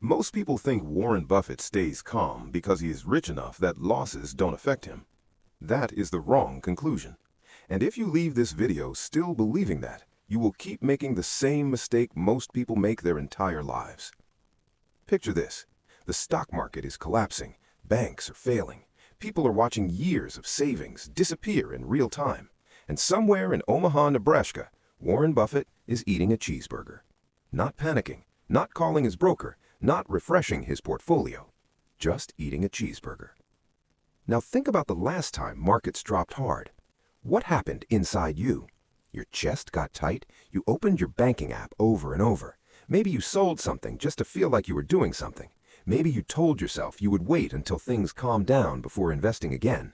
Most people think Warren Buffett stays calm because he is rich enough that losses don't affect him. That is the wrong conclusion. And if you leave this video still believing that, you will keep making the same mistake most people make their entire lives. Picture this. The stock market is collapsing. Banks are failing. People are watching years of savings disappear in real time. And somewhere in Omaha, Nebraska, Warren Buffett is eating a cheeseburger. Not panicking, not calling his broker, not refreshing his portfolio, just eating a cheeseburger. Now think about the last time markets dropped hard. What happened inside you? Your chest got tight, you opened your banking app over and over. Maybe you sold something just to feel like you were doing something. Maybe you told yourself you would wait until things calmed down before investing again.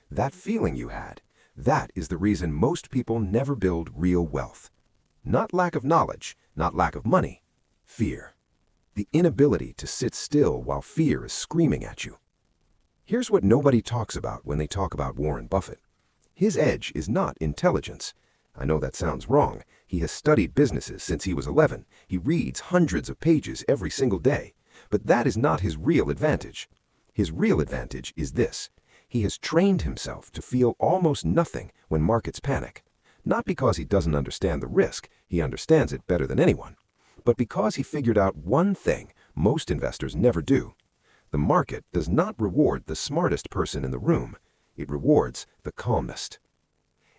That feeling you had, that is the reason most people never build real wealth. Not lack of knowledge, not lack of money, fear. The inability to sit still while fear is screaming at you. Here's what nobody talks about when they talk about Warren Buffett. His edge is not intelligence. I know that sounds wrong. He has studied businesses since he was 11. He reads hundreds of pages every single day. But that is not his real advantage. His real advantage is this. He has trained himself to feel almost nothing when markets panic. Not because he doesn't understand the risk, he understands it better than anyone, but because he figured out one thing most investors never do. The market does not reward the smartest person in the room. It rewards the calmest.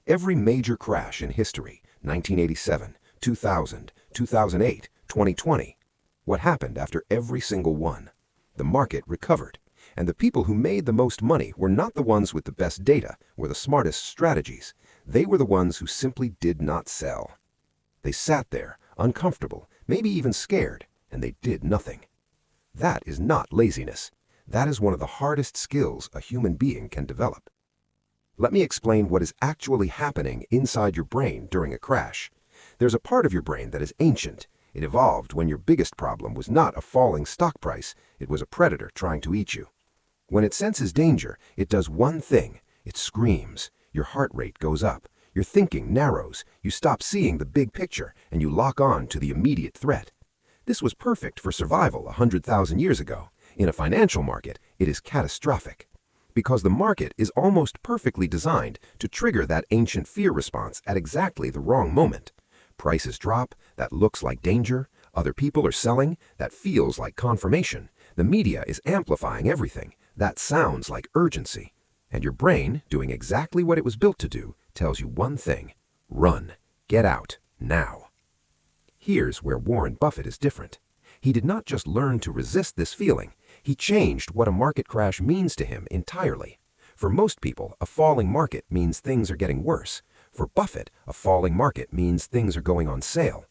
Every major crash in history, 1987, 2000, 2008, 2020, what happened after every single one? The market recovered, and the people who made the most money were not the ones with the best data or the smartest strategies. They were the ones who simply did not sell. They sat there, uncomfortable, maybe even scared, and they did nothing. That is not laziness. That is one of the hardest skills a human being can develop. Let me explain what is actually happening inside your brain during a crash. There's a part of your brain that is ancient. It evolved when your biggest problem was not a falling stock price, it was a predator trying to eat you. When it senses danger, it does one thing. It screams. Your heart rate goes up. Your thinking narrows. You stop seeing the big picture, and you lock on to the immediate threat. This was perfect for survival 100,000 years ago. In a financial market, it is catastrophic. Because the market is almost perfectly designed to trigger that ancient fear response at exactly the wrong moment. Prices drop, that looks like danger. Other people are selling, that feels like confirmation. The media is amplifying everything, that sounds like urgency. And your brain, doing exactly what it was built to do, tells you one thing: run, get out, now. Here's where Warren Buffett is different. He did not just learn to resist this feeling, he changed what a market crash means to him entirely. For most people, a falling market means things are getting worse. For Buffett, a falling market means things are going on sale.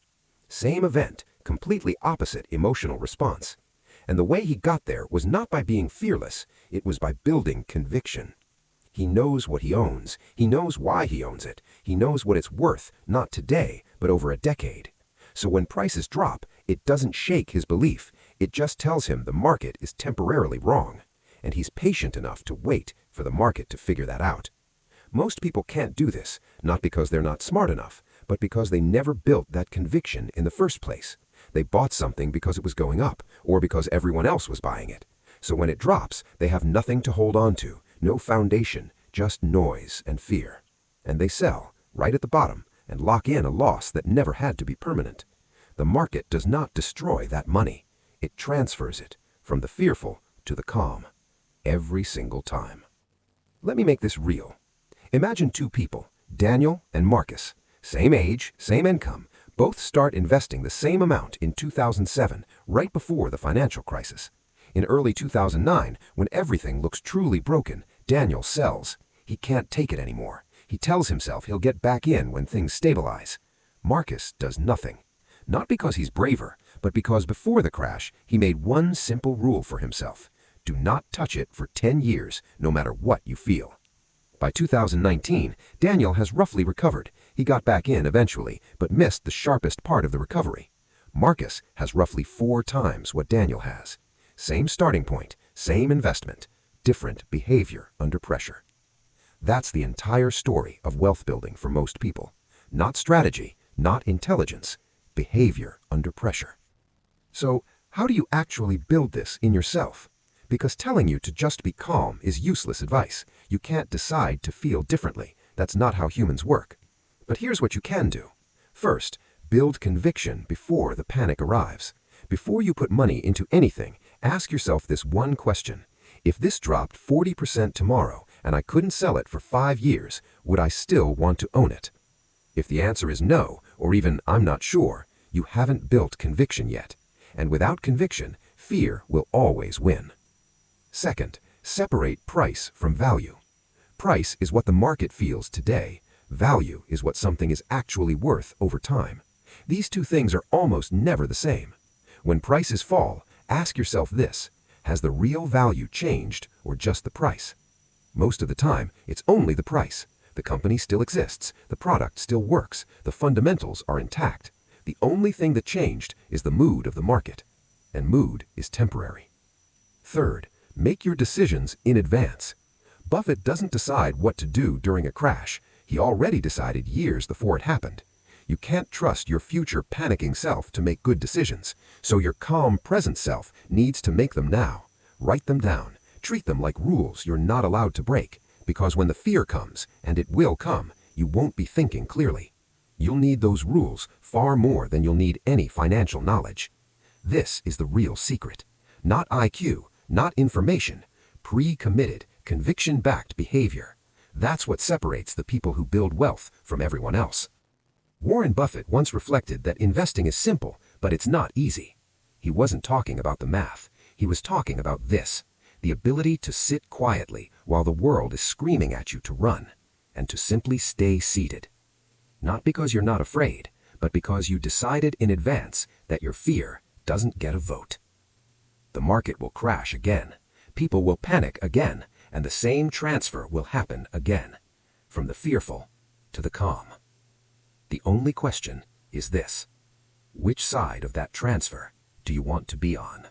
Same event, completely opposite emotional response. And the way he got there was not by being fearless, it was by building conviction. He knows what he owns, he knows why he owns it, he knows what it's worth, not today, but over a decade. So when prices drop, it doesn't shake his belief, it just tells him the market is temporarily wrong. And he's patient enough to wait for the market to figure that out. Most people can't do this, not because they're not smart enough, but because they never built that conviction in the first place. They bought something because it was going up, or because everyone else was buying it. So when it drops, they have nothing to hold on to, no foundation, just noise and fear. And they sell, right at the bottom, and lock in a loss that never had to be permanent. The market does not destroy that money. It transfers it from the fearful to the calm, every single time. Let me make this real. Imagine two people, Daniel and Marcus, same age, same income, both start investing the same amount in 2007, right before the financial crisis. In early 2009, when everything looks truly broken, Daniel sells. He can't take it anymore. He tells himself he'll get back in when things stabilize. Marcus does nothing. Not because he's braver, but because before the crash, he made one simple rule for himself. Do not touch it for 10 years, no matter what you feel. By 2019, Daniel has roughly recovered. He got back in eventually, but missed the sharpest part of the recovery. Marcus has roughly 4 times what Daniel has. Same starting point, same investment, different behavior under pressure. That's the entire story of wealth building for most people. Not strategy, not intelligence, behavior under pressure. So, How do you actually build this in yourself? Because telling you to just be calm is useless advice. You can't decide to feel differently. That's not how humans work. But here's what you can do. First, build conviction before the panic arrives. Before you put money into anything, ask yourself this one question. If this dropped 40% tomorrow and I couldn't sell it for 5 years, would I still want to own it? If the answer is no, or even I'm not sure, you haven't built conviction yet. And without conviction, fear will always win. Second, separate price from value. Price is what the market feels today. Value is what something is actually worth over time. These two things are almost never the same. When prices fall, ask yourself this: has the real value changed or just the price? Most of the time, it's only the price. The company still exists, the product still works, the fundamentals are intact. The only thing that changed is the mood of the market, and mood is temporary. Third, make your decisions in advance. Buffett doesn't decide what to do during a crash. He already decided years before it happened. You can't trust your future panicking self to make good decisions, so your calm present self needs to make them now. Write them down. Treat them like rules you're not allowed to break, because when the fear comes, and it will come, you won't be thinking clearly. You'll need those rules far more than you'll need any financial knowledge. This is the real secret. Not IQ, not information, pre-committed, conviction-backed behavior. That's what separates the people who build wealth from everyone else. Warren Buffett once reflected that investing is simple, but it's not easy. He wasn't talking about the math. He was talking about this: the ability to sit quietly while the world is screaming at you to run, and to simply stay seated. Not because you're not afraid, but because you decided in advance that your fear doesn't get a vote. The market will crash again. People will panic again, and the same transfer will happen again, from the fearful to the calm. The only question is this: which side of that transfer do you want to be on?